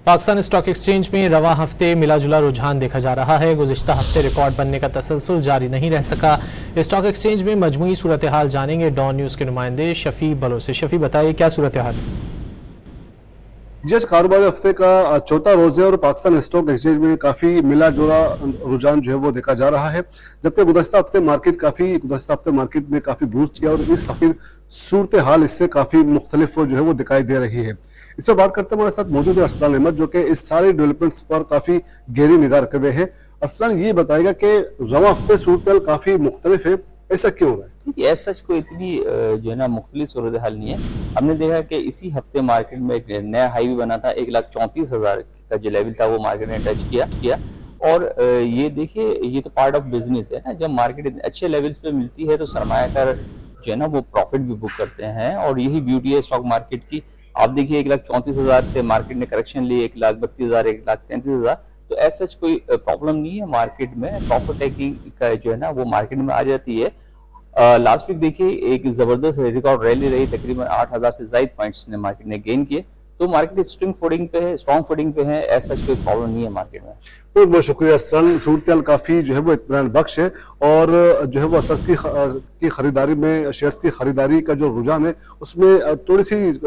Pakistan stock exchange में रवा हफ्ते मिला जुला रुझान देखा जा रहा है। गुज़िश्ता हफ्ते रिकॉर्ड बनने का तसलसल जारी नहीं रह सका। स्टॉक एक्सचेंज में मजमूई सूरत हाल जानेंगे डॉन न्यूज़ के नुमाइंदे शफी बलो से। शफी, बताइए क्या सूरत हाल? जज कारोबारी हफ्ते का चौथा रोज है और पाकिस्तान स्टॉक एक्सचेंज में काफी मिला जुला रुझान जो है वो देखा जा रहा है। जबकि गुज़श्ता हफ्ते मार्केट में काफी बूस्ट किया और इस फिर सूरत हाल इससे काफी मुख्तलिफ जो है वो दिखाई दे रही है। इस पर बात करते हैं, हमारे साथ मौजूद है अरसलान अहमद, जो कि इस सारे डेवलपमेंट्स पर काफी गहरी निगाह रखे हुए हैं। अरसलान, ये बताएगा कि रवा हफ्ते सूरत हाल काफी मुख्तलिफ है, ऐसा क्यों हो रहा है? देखिए, ऐसा कोई इतनी जो है ना मुख्तलिफ सूरत हाल नहीं है। हमने देखा कि इसी हफ्ते मार्केट में एक नया हाई भी बना था, 1,34,000 का जो लेवल था वो मार्केट ने टच किया। और ये देखिए, ये तो पार्ट ऑफ बिजनेस है ना। जब मार्केट अच्छे लेवल्स पे मिलती है तो सरमायाकार जो है ना वो प्रॉफिट भी बुक करते हैं, और यही ब्यूटी है स्टॉक मार्केट की। आप देखिए, 1,34,000 से मार्केट ने करेक्शन ली 1,32,000, 1,33,000। तो ऐसा कोई प्रॉब्लम नहीं है मार्केट में। प्रॉफिट टेकिंग का जो है ना वो मार्केट में आ जाती है। लास्ट वीक देखिए एक जबरदस्त रिकॉर्ड रैली रही, तकरीबन 8,000 से ज्यादा पॉइंट्स ने मार्केट ने गेन किए। तो मार्केट स्ट्रॉन्ग फुटिंग पे है, ऐसा कोई प्रॉब्लम नहीं है मार्केट में। बहुत बहुत शुक्रिया अरसलान। सूरत हाल काफी जो है वो इत्मीनान बख्श है और जो है वो असस की खरीदारी में, शेयर्स की खरीदारी का जो रुझान है उसमें थोड़ी सी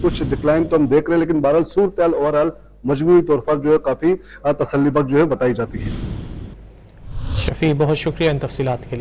कुछ डिक्लाइन तो हम देख रहे हैं, लेकिन बहरहाल सूरत हाल ओवरऑल मजमूई तौर पर जो है काफी तसल्ली बख्श जो है बताई जाती है। शफी, बहुत शुक्रिया इन तफसीलात के लिए।